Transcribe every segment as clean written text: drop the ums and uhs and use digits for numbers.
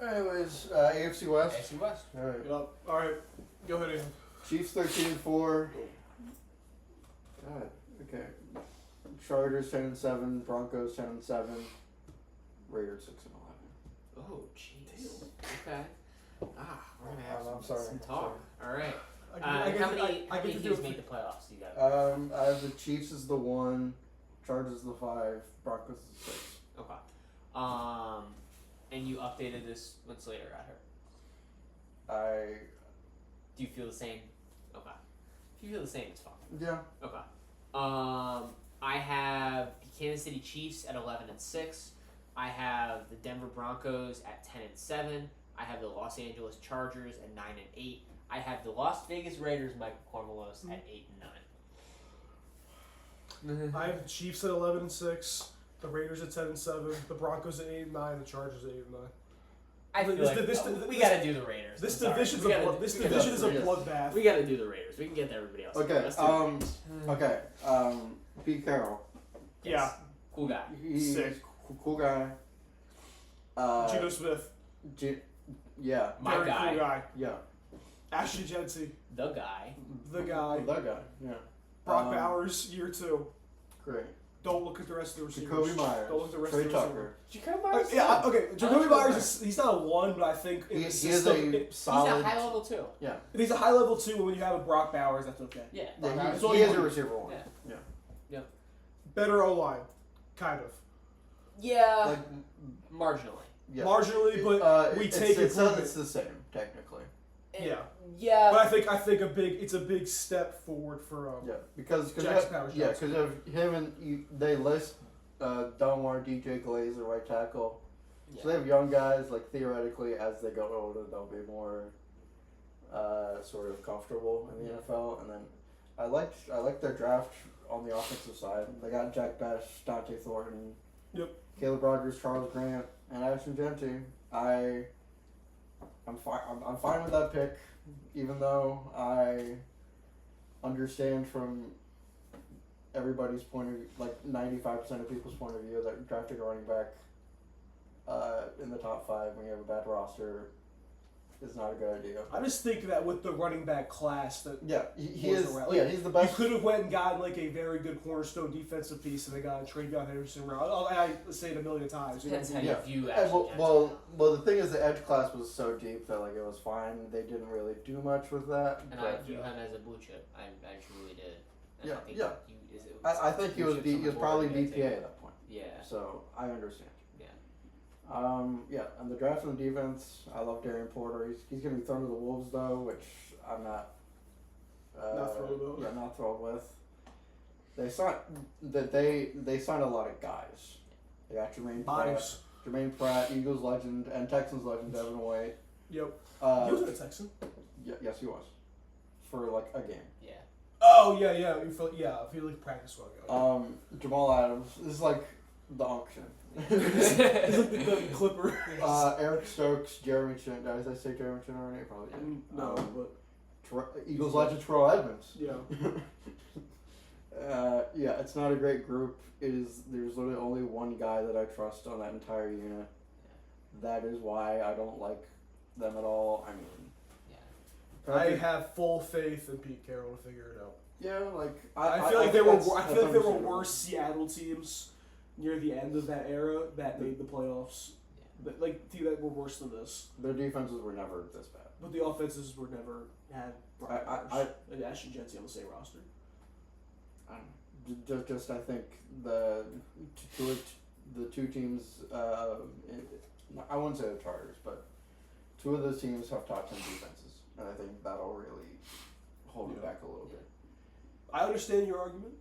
Anyways, AFC West. AFC West. All right. Yep. All right. Go ahead, Ian. Chiefs 13-4. God. Okay. Chargers 10-7. Broncos 10-7. Raiders 6-11. Oh, jeez. Okay. We're gonna have I'm sorry. some talk. All right. I How many teams make the playoffs? You got. I have the Chiefs as the 1, Chargers as the 5, Broncos as the 6. Okay. And you updated this when Slater got hurt. Do you feel the same? Okay. If you feel the same, it's fine. Yeah. Okay. I have the Kansas City Chiefs at 11-6. I have the Denver Broncos at 10-7. I have the Los Angeles Chargers at 9-8. I have the Las Vegas Raiders, Michael Cormelos, at 8-9. I have the Chiefs at 11-6, the Raiders at 10-7, the Broncos at 8-9, the Chargers at 8-9. I feel we got to do the Raiders. This division is a bloodbath. We got to do the Raiders. We can get to everybody else. Okay. Pete Carroll. Yeah. Cool guy. He's Sick. Cool guy. Geno Smith. Yeah. My Very guy. cool guy. Yeah. Ashley Jency. The guy. The guy. That guy. Yeah. Brock Bowers, year 2. Great. Don't look at the rest of the receivers. Jacoby Myers. Don't look at the rest Trey of the Tucker. receivers. Jacoby Myers? Okay. Jacoby Myers, he's not a 1, but I think He in the is system, a solid. He's a high level too. Yeah. he's a high level 2, and when you have a Brock Bowers, that's okay. Yeah. He is a receiver 1. Yeah. Better O-line, kind of. Yeah. Like, marginally. yeah. Marginally, but we take it. It's the same technically. Yeah. Yeah. But I think it's a big step forward for Because Jackson Powers. Yeah, because of him and they list Delmar, DJ Glazer, right tackle. Yeah. So they have young guys. Like theoretically, as they go older, they'll be more sort of comfortable in the NFL. And then I like their draft on the offensive side. They got Jack Bash, Dante Thornton, Caleb Rogers, Charles Grant, and Ashton Genty. I'm fine with that pick, even though I understand from everybody's point of view, like 95% of people's point of view, that drafting a running back in the top 5 when you have a bad roster is not a good idea. I just think that with the running back class that he is around. Yeah, he's the best. You could have went and gotten like a very good cornerstone defensive piece, and they got Travion Henderson around. I say it a million times. Depends how you view well, the thing is, the edge class was so deep that like it was fine. They didn't really do much with that. And I view him as a blue chip. I truly did. And I think he was probably DPA at that point. Yeah. So I understand. Yeah. And the draft and the defense, I love Darian Porter. He's going to be thrown to the Wolves though, which I'm not. Not thrilled with. Yeah, not thrilled with. They signed a lot of guys. They got Jermaine Pratt, Eagles legend, and Texans legend Devin White. Yep. He was a Texan. Yes, he was. For like a game. Yeah. Oh yeah. I feel like practice well. Jamal Adams. This is like the unction. He's like the Clipper. Eric Stokes, Jeremy Chin. Did I say Jeremy Chin already? Probably did. No, but Eagles legend Terrell Edmonds. Yeah. It's not a great group. There's literally only one guy that I trust on that entire unit. That is why I don't like them at all. I mean, I have full faith in Pete Carroll to figure it out. Yeah, like I feel like there were worse Seattle teams near the end of that era that made the playoffs. That were worse than this. Their defenses were never this bad. But the offenses were never had Brock Bowers and Ashton Jency on the same roster. I don't know. I think the two teams. I wouldn't say the Chargers, but 2 of those teams have top 10 defenses, and I think that'll really hold it back a little bit. I understand your argument.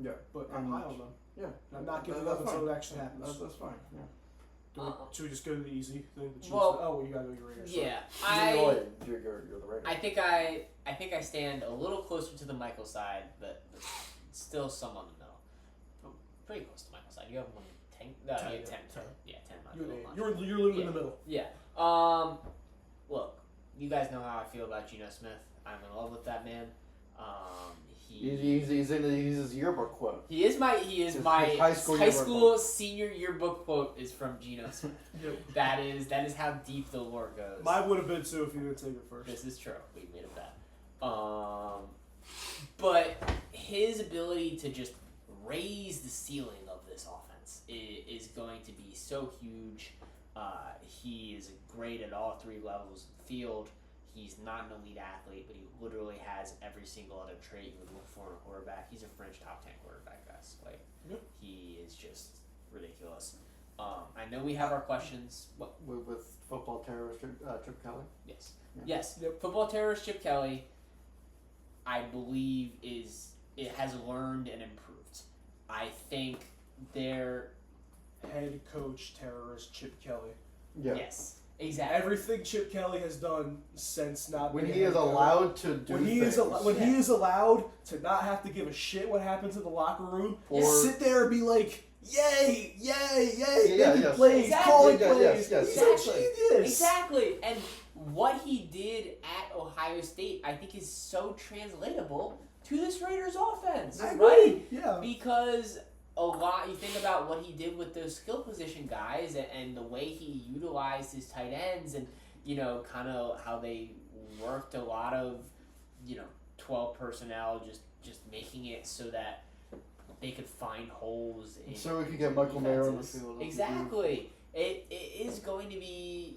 Yeah, but I'm high on them. Yeah, I'm not giving up until it actually happens. That's fine. Yeah. Should we just go to the easy thing? The Chiefs? You gotta go your Raiders. Yeah, you're the Raiders. I think I stand a little closer to the Michael side, but still somewhat in the middle. Pretty close to Michael's side. You have 10. No, you have 10. Yeah, 10. You're literally in the middle. Yeah. Look, you guys know how I feel about Geno Smith. I'm in love with that man. He's his yearbook quote. He is my His high high school senior yearbook quote is from Geno Smith. That is how deep the lore goes. Mine would have been too if you would take it first. This is true. We made a bet. But his ability to just raise the ceiling of this offense is going to be so huge. He is great at all three levels of the field. He's not an elite athlete, but he literally has every single other trait you would look for in a quarterback. He's a French top 10 quarterback, guys. Like, he is just ridiculous. I know we have our questions. What? With football terrorist Chip Kelly? Yes. Yeah. Yes. Football terrorist Chip Kelly, I believe, it has learned and improved. I think their Head coach terrorist Chip Kelly. Yeah. Yes. Exactly. Everything Chip Kelly has done since not When being he a is head coach, allowed to do when he things. is allowed to not have to give a shit what happens in the locker room, Or- sit there and be like, yay, yay, yay, Yeah, making yes. plays, Exactly. calling Yeah, plays. yes. He's a Exactly. genius. Exactly. And what he did at Ohio State, I think, is so translatable to this Raiders offense. I right? agree. Yeah. Because you think about what he did with those skill position guys and the way he utilized his tight ends and, kind of how they worked a lot of, 12 personnel, just making it so that they could find holes. So we could get Michael Mayer on the defenses. field. Exactly. It is going to be,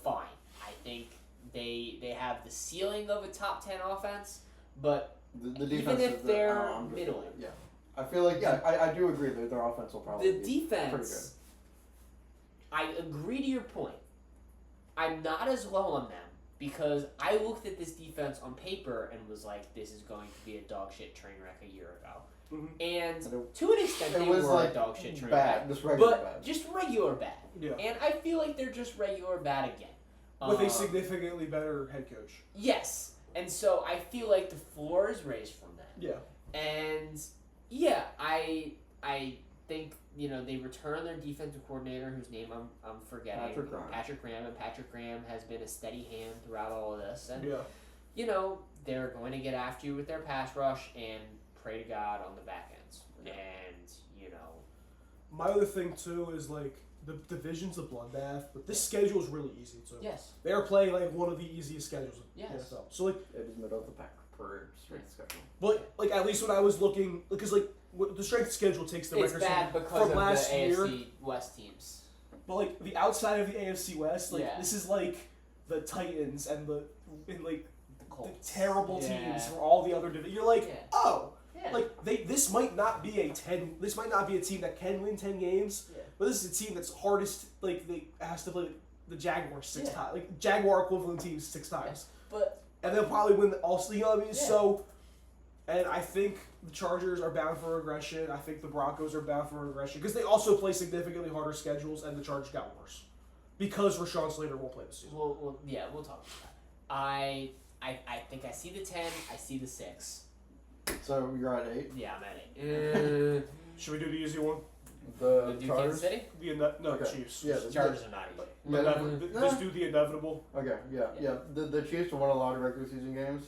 fine. I think they have the ceiling of a top 10 offense, but The even defense if is they're I'm just- middling. Yeah. I feel like, I do agree that their offense will probably the be defense, I agree to your point. I'm not as low on them because I looked at this defense on paper and was like, this is going to be a dog shit train wreck a year ago. Mhm. And to an extent, It they was were like a dog shit train bad, wreck. just regular But bad. just regular bad. Yeah. And I feel like they're just regular bad again. With a significantly better head coach. Yes. And so I feel like the floor is raised from them. Yeah. And yeah, I think they return their defensive coordinator, whose name I'm forgetting, Patrick Graham, and Patrick Graham has been a steady hand throughout all of this. And they're going to get after you with their pass rush and pray to God on the back ends. Yeah. And My other thing too is like the division's a bloodbath, but this schedule is really easy too. yes, They are playing like one of the easiest schedules in Yes. the NFL. So like, It is middle of the pack per strength schedule. but like at least when I was looking, because like the strength schedule takes the it's records bad because from of last the year. AFC West teams. But like the outside of the AFC West, like Yeah. this is like the Titans and like The the Colts. terrible Yeah. teams for all the other divisions. You're like, Yeah. oh, Yeah. like this might not be a team that can win 10 games, Yeah. but this is a team that's hardest. Like they has to play the Jaguars six Yeah. times, like Jaguar equivalent teams 6 times, But and they'll probably win also. You know what I mean? Yeah. So, and I think the Chargers are bound for regression. I think the Broncos are bound for regression because they also play significantly harder schedules, and the Chargers got worse because Rashawn Slater won't play this season. we'll talk about that. I think I see the 10. I see the 6. So you're at 8. Yeah, I'm at 8. Should we do the easy one? The do Kansas Chargers. City? No, Okay. Chiefs. Yeah. Chargers are not easy. Just do the inevitable. Okay. Yeah. Yeah. Yeah. The Chiefs won a lot of regular season games.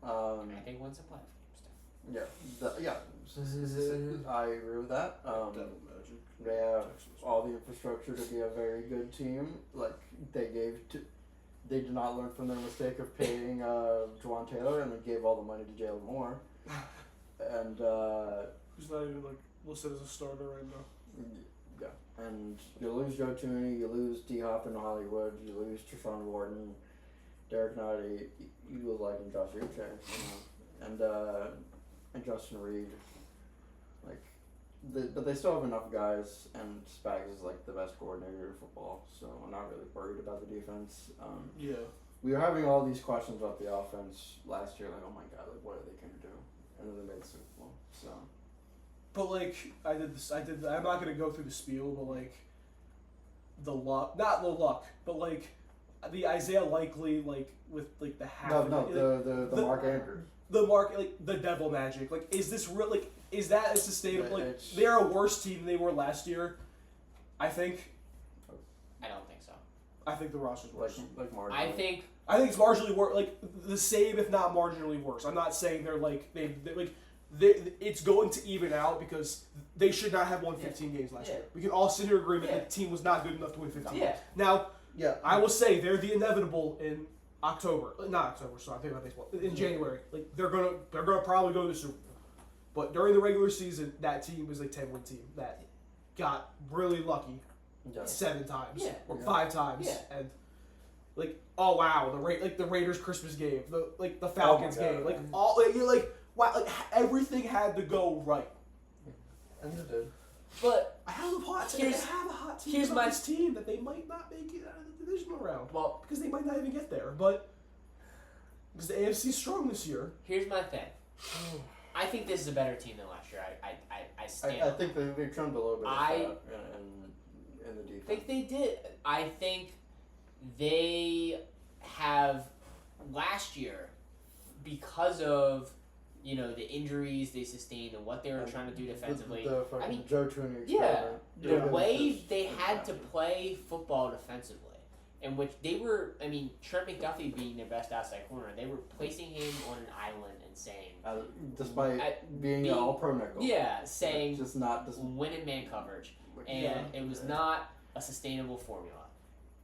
I think wins a playoff games too. Yeah. I agree with that. Devil Magic. They have all the infrastructure to be a very good team. Like they did not learn from their mistake of paying Juwan Taylor, and they gave all the money to Jalen Moore. And Who's not even like listed as a starter right now. yeah, and you lose Joe Tooney, you lose D Hop in Hollywood, you lose Treshaun Wharton, Derek Nottie, you lose like Josh Uche, and Justin Reed. But they still have enough guys, and Spags is like the best coordinator in football, so I'm not really worried about the defense. Yeah. We were having all these questions about the offense last year, like, oh my god, like what are they gonna do? And then they made the Super Bowl, so. But like I'm not gonna go through the spiel, but like not the luck, but like the Isaiah Likely like with like the half The Mark Andrews. the mark like the devil magic. Like is this real like is that a sustainable like It's- they're a worse team than they were last year, I think. I don't think so. I think the roster's worse. Like marginally. I think it's marginally worse, like the same, if not marginally worse. I'm not saying they're like it's going to even out because they should not have won 15 games last year. We can all sit here and agree that the team was not good enough to win 15. Yeah. Now, Yeah. I will say they're the inevitable in October. Not October, sorry, I'm thinking about baseball. In January. Like they're gonna probably go to the Super Bowl. But during the regular season, that team was a 10-win team that got really lucky 7 times or 5 times. Yeah. And like, oh wow, the Raiders Christmas game, the Falcons game, like all you're like, wow, like everything had to go right. And it did. But I have a hot team. Here's about my this team that they might not make it out of the divisional round. Well, because they might not even get there. But because the AFC's strong this year. here's my thing. I think this is a better team than last year. I stand. I think they trimmed a little bit of fat in the defense. I think they did. I think they have last year because of the injuries they sustained and what they were trying to do defensively. The fucking I mean, Joe Tooney yeah, experiment. the way they had to play football defensively, in which they were, Trent McDuffie being their best outside corner, they were placing him on an island and saying, despite being an all-pro nickel. yeah, saying just not win in man coverage, and it was not a sustainable formula.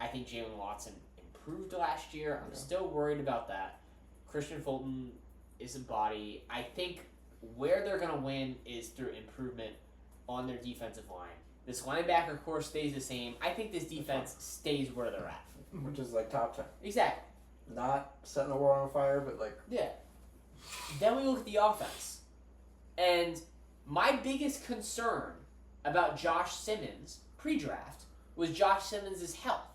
I think Jalen Watson improved last year. I'm still worried about that. Christian Fulton is a body. I think where they're going to win is through improvement on their defensive line. This linebacker core stays the same. I think this defense stays where they're at. which is like top 10. Exactly. Not setting the world on fire, but like Yeah. Then we look at the offense. And my biggest concern about Josh Simmons pre-draft was Josh Simmons' health.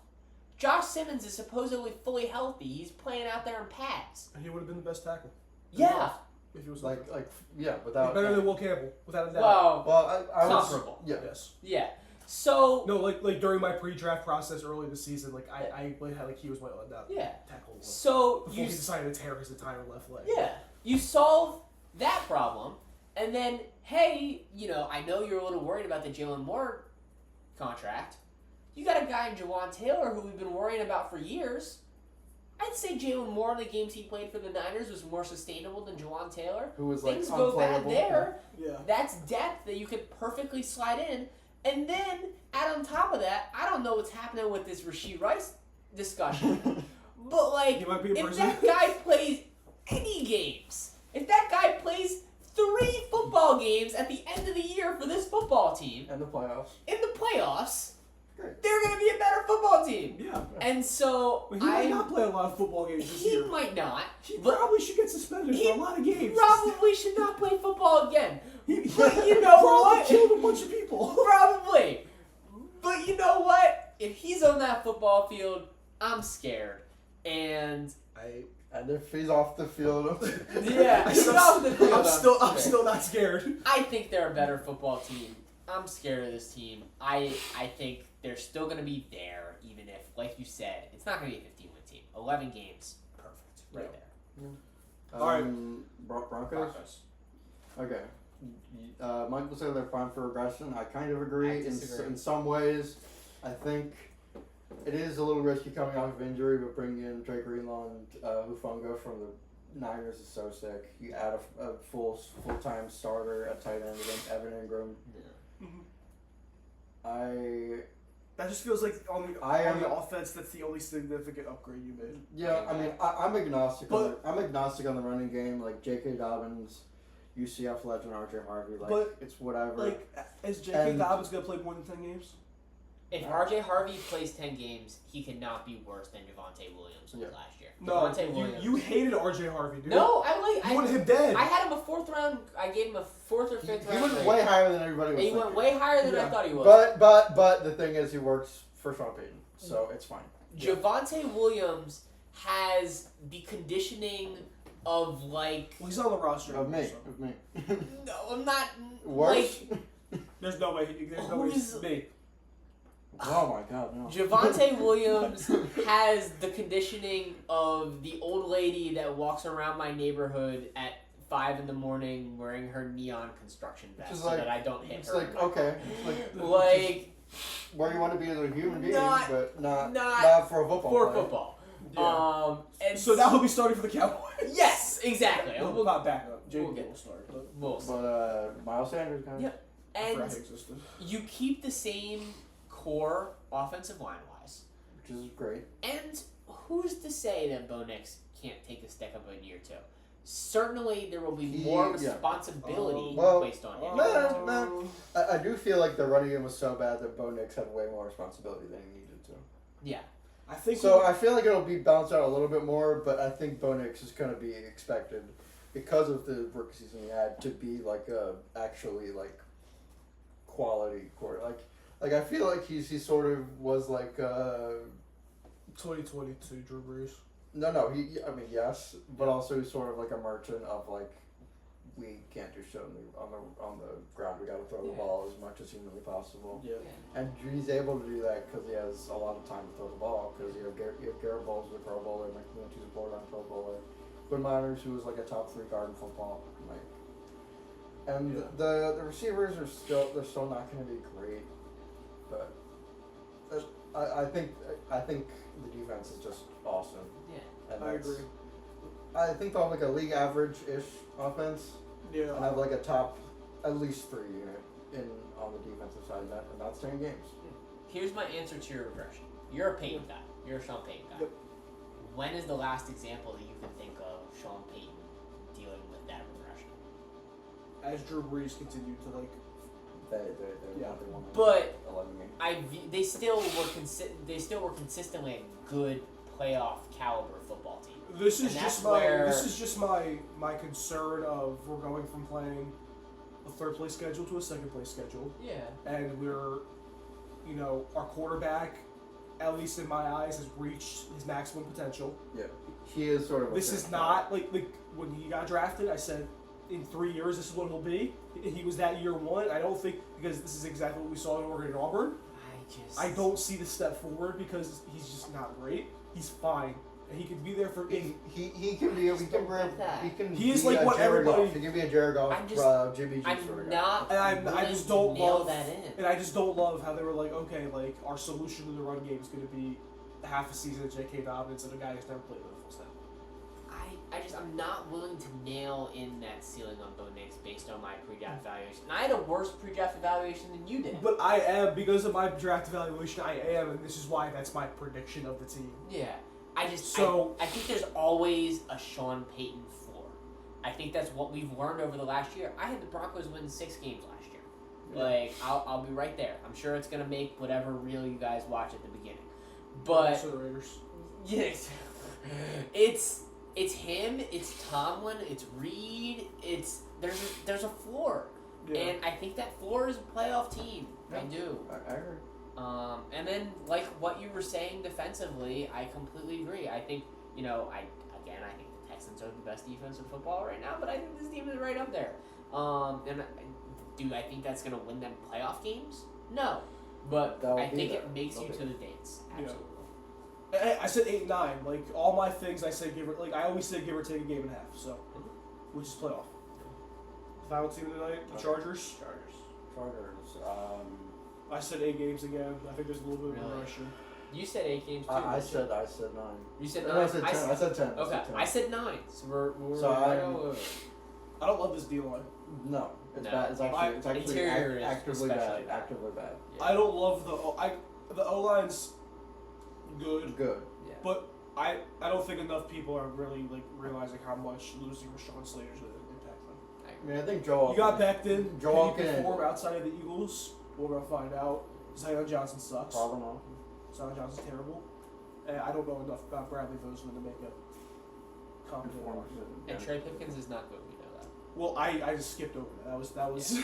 Josh Simmons is supposedly fully healthy. He's playing out there in pads. And he would have been the best tackle. Yeah. If he was without better than Will Campbell, without a doubt. Well, I was comparable. Yes. Yeah. So No, like during my pre-draft process early this season, I had he was my tackle. So Before he decided to tear his entire left leg. Yeah. You solve that problem, and then hey, I know you're a little worried about the Jalen Moore contract. You got a guy in Jawan Taylor who we've been worrying about for years. I'd say Jalen Moore in the games he played for the Niners was more sustainable than Jawan Taylor. who was Things like go bad unplayable. there. Yeah. That's depth that you could perfectly slide in. And then, add on top of that, I don't know what's happening with this Rashee Rice discussion. But, like, He might be a if person. that guy plays any games, if that guy plays 3 football games at the end of the year for this football team, And the playoffs. in the playoffs, Great. they're going to be a better football team. Yeah. And so, But he might not play a lot of football games this he year. might not. He but probably should get suspended he for a lot of games. probably should not play football again. But you know probably what? killed a bunch of people. Probably. But you know what? If he's on that football field, I'm scared. And And if he's off the field, yeah, he's off the field. I'm still not scared. I think they're a better football team. I'm scared of this team. I think they're still going to be there, even if, like you said, it's not going to be a 15-win team. 11 games, perfect, right there. All right. Broncos. Okay. Michael said they're fine for regression. I kind of agree. I disagree. In some ways, I think it is a little risky coming off of injury, but bringing in Drake Greenlaw and Hufunga from the Niners is so sick. You add a full-time starter at tight end against Evan Ingram. Mm-hmm. That just feels like on the offense, that's the only significant upgrade you made. Yeah, I mean, I'm agnostic. I'm agnostic on the running game, like J.K. Dobbins, UCF legend R.J. Harvey. It's whatever. Like, is J.K. Dobbins gonna play more than 10 games? If R.J. Harvey plays 10 games, he cannot be worse than Javonte Williams was last year. No, Javonte Williams. you hated R.J. Harvey, dude. No, You wanted him dead. I had him a 4th round. I gave him a 4th or 5th round. He went grade. way higher than everybody was He thinking. went way higher than I thought he was. But the thing is, he works for Sean Payton, so it's fine. Javonte Williams has the conditioning of like. Well, he's on the roster. Of me. No, I'm not. Worse? Like, There's no way. There's no way. It's me. Oh my God, no. Javonte Williams has the conditioning of the old lady that walks around my neighborhood at 5 a.m. wearing her neon construction vest so that I don't hit It's her. like, okay. Like where you want to be as a human being, Not- but not not for a football. For player. football. Yeah. And So now he'll be starting for the Cowboys. Yes, exactly. We'll not back up. We'll JD get- will start. But We'll see. But Miles Sanders kind of. Yeah. I forgot And he existed. you keep the same core offensive line wise. Which is great. And who's to say that Bo Nix can't take a step up in year 2? Certainly, there will be more Yeah. responsibility Well, placed on him. No. I do feel like the running game was so bad that Bo Nix had way more responsibility than he needed to. Yeah. I think So I feel like it'll be balanced out a little bit more, but I think Bo Nix is going to be expected because of the rookie season he had to be like a actually like quality quarter. Like I feel like he sort of was like 2022 Drew Brees. no I mean yes, but also he's sort of like a merchant of like we can't do shit on the ground. We got to throw the Yeah. ball as much as humanly possible. Yeah. And he's able to do that because he has a lot of time to throw the ball. Because you have Garrett Bowles, the Pro Bowler, Mike Lynch, who's a borderline Pro Bowler, Quinn Miners, who was like a top 3 guard in football, and Yeah. the receivers are still not going to be great, but I think the defense is just awesome. Yeah. And I that's- agree. I think they'll have like a league average ish offense. Yeah. And have like a top at least 3 unit on the defensive side, and not staying games. Here's my answer to your regression. You're a Payton guy. You're a Sean Payton guy. Yep. When is the last example that you can think of Sean Payton dealing with that regression? As Drew Brees continued to like. They Yeah. won But 11 games. they still were consistently a good playoff caliber football team. This is And just that's my concern of we're going from playing a 3rd place schedule to a 2nd place schedule, Yeah. and we're, our quarterback, at least in my eyes, has reached his maximum potential. Yeah, he is sort of. This is not like when he got drafted. I said in 3 years this is what he'll be. He was that year 1. I don't think because this is exactly what we saw in Oregon and Auburn. I don't see the step forward because he's just not great. He's fine. And he could be there for. He can be. He can. He is be like a what Jared everybody- Goff. He can be a Jared Goff, Jimmy G sort I'm of guy. not. And I willing just to don't nail love that in. And I just don't love how they were like, okay, like our solution to the run game is going to be half a season of J.K. Dobbins and a guy who's never played with a full snap. I'm not willing to nail in that ceiling on Bo Nix based on my pre-draft evaluation. And I had a worse pre-draft evaluation than you did. But I am, because of my draft evaluation, I am, and this is why that's my prediction of the team. Yeah. I think there's always a Sean Payton floor. I think that's what we've learned over the last year. I had the Broncos win 6 games last year. Yeah. Like, I'll be right there. I'm sure it's going to make whatever reel you guys watch at the beginning. But, Also the Raiders. yes. It's him, it's Tomlin, it's Reed, there's a floor. Yeah. And I think that floor is a playoff team. Yeah. I do. I agree. And then, like what you were saying defensively, I completely agree. I think, I think the Texans are the best defense in football right now, but I think this team is right up there. Do I think that's going to win them playoff games? No. But They'll I be think there. it makes you They'll to be the dance. Yeah. Absolutely. I said 8-9. Like all my things, I say I always say give or take a game and a half. So, which is playoff. Final team tonight, the Chargers. Chargers. I said 8 games again. I think there's a little bit of Really? regression. You said 8 games too. I didn't you? said 9. You said No, 9. I said 10. I said 10. Okay, I said 9. So we're So right I'm- over. I don't love this D line. No, it's No. bad. It's actually Interior is actively especially bad. bad. Actively bad. Yeah. I don't love the O line's good, Good. Yeah. but I don't think enough people are really realizing how much losing Rashawn Slater is going to impact them. I mean, I think Joel. You got Becton. Joel Can he can- perform outside of the Eagles? We're gonna find out. Zion Johnson sucks. Probably not. Zion Johnson's terrible. And I don't know enough about Bradley Bozeman to make a competent Performance. argument. And Trey Pipkins is not good. We know that. Well, I just skipped over that. That was.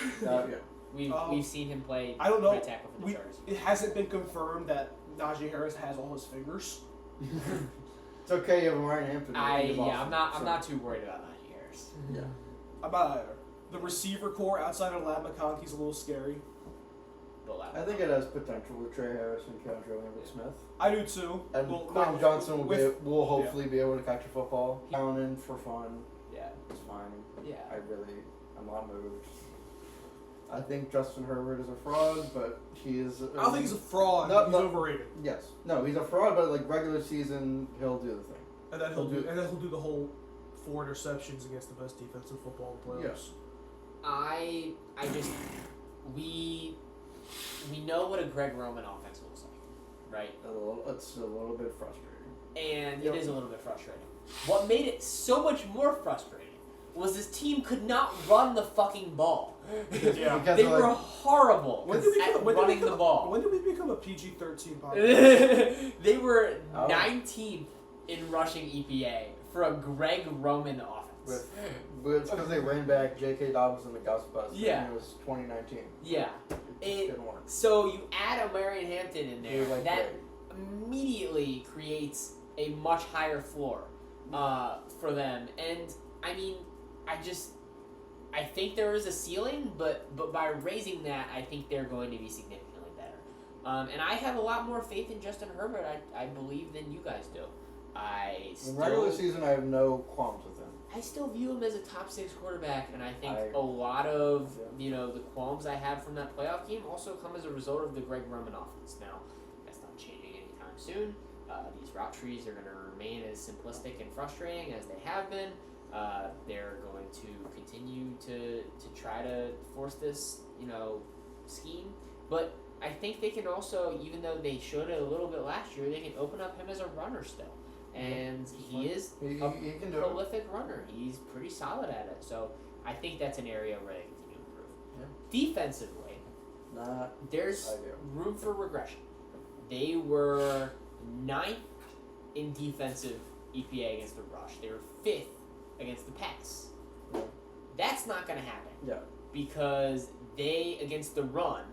Yeah. We've seen him play. I don't know. right tackle for the Chargers. It hasn't been confirmed that Najee Harris has all his fingers. It's okay. You have a Ryan Hampton. I'm not too worried about Najee Harris. Yeah. I'm not either. The receiver core outside of Lab McConkey's a little scary. But I think it has potential with Trey Harris and Keandre Lambert-Smith. I do too. And Well, Quinn not Johnson with- will hopefully be able to catch a football. Down in for fun. Yeah. It's fine. Yeah. I'm not moved. I think Justin Herbert is a fraud, but he is. I don't think he's a fraud. No, he's no. overrated. Yes. No, he's a fraud, but like regular season, he'll do the thing. And then he'll do the whole 4 interceptions against the best defense in football in the playoffs. Yes. I just we know what a Greg Roman offense looks like, right? It's a little bit frustrating. And Yep. it is a little bit frustrating. What made it so much more frustrating was this team could not run the fucking ball. Yeah. Because They of, were like, horrible at running the ball. When did we become a PG-13 podcast? They were Oh. 19th in rushing EPA for a Greg Roman offense. But it's because they ran back J.K. Dobbins and the Gus Bus. Yeah. And it was 2019. Yeah. It just didn't work. So you add a Marion Hampton in He there, was like that great. immediately creates a much higher floor for them. And I mean, I think there is a ceiling, but by raising that, I think they're going to be significantly better. And I have a lot more faith in Justin Herbert, I believe, than you guys do. In regular season, I have no qualms with him. I still view him as a top 6 quarterback, and I think I- a lot of the qualms I had from that playoff game also come as a result of the Greg Roman offense. Now, that's not changing anytime soon. These route trees are going to remain as simplistic and frustrating as they have been. They're going to continue to try to force this scheme, but I think they can also, even though they showed it a little bit last year, they can open up him as a runner still. And he is He a can do it. prolific runner. He's pretty solid at it. So I think that's an area where they continue to improve. Yeah. Defensively, Not there's ideal. room for regression. They were 9th in defensive EPA against the rush. They were 5th against the pass. Yeah. That's not going to happen. Yeah. Because they, against the run,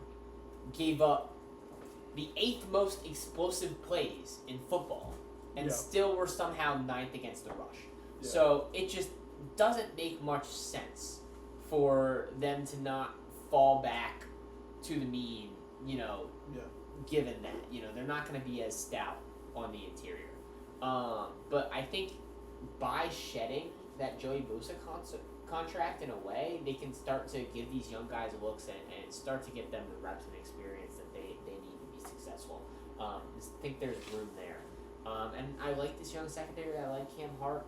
gave up the 8th most explosive plays in football and Yeah. still were somehow 9th against the rush. Yeah. So it just doesn't make much sense for them to not fall back to the mean, given that. They're not going to be as stout on the interior. But I think by shedding that Joey Bosa contract in a way, they can start to give these young guys looks and start to get them the reps and experience that they need to be successful. I think there's room there. And I like this young secondary. I like Cam Hart.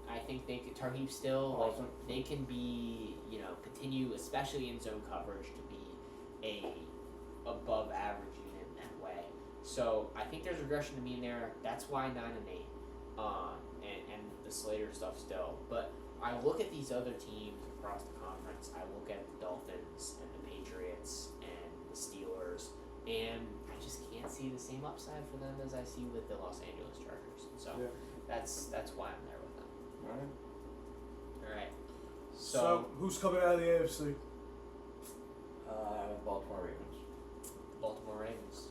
I think they could Tarheeb still. Awesome. Like they can be, continue, especially in zone coverage, to be a above average unit in that way. So I think there's regression to mean there. That's why 9 and 8, and the Slater stuff still. But I look at these other teams across the conference. I look at the Dolphins and the Patriots and the Steelers, and I just can't see the same upside for them as I see with the Los Angeles Chargers. So Yeah. that's why I'm there with them. Right. All right. So who's coming out of the AFC? Baltimore Ravens. Baltimore Ravens.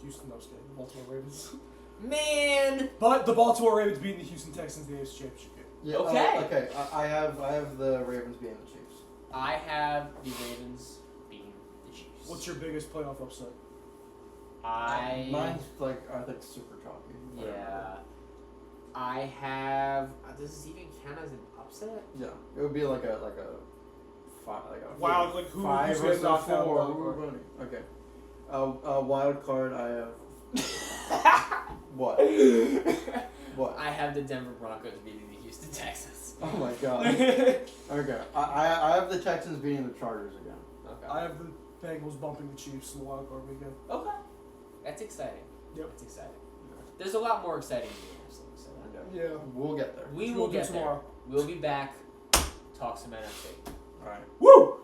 Houston, no, I'm just kidding. Baltimore Ravens. Man. But the Baltimore Ravens beating the Houston Texans in the AFC Championship game. Yeah, Okay. Okay. I have the Ravens being the Chiefs. I have the Ravens beating the Chiefs. What's your biggest playoff upset? Mine's I think super chalky. Yeah. I have. Does this even count as an upset? Yeah. It would be like a Wow, like who 5 who's versus getting knocked out? 4. Wild Who card? we're voting. Okay. Wild card. I have what? What? I have the Denver Broncos beating the Houston Texans. Oh my god. Okay. I have the Texans beating the Chargers again. Okay. I have the Bengals bumping the Chiefs in the wild card weekend. Okay. That's exciting. Yep. That's exciting. There's a lot more exciting in the AFC. So Yeah. We'll get there. we We'll will do get there. tomorrow. We'll be back. Talk some NFC. All right. Woo!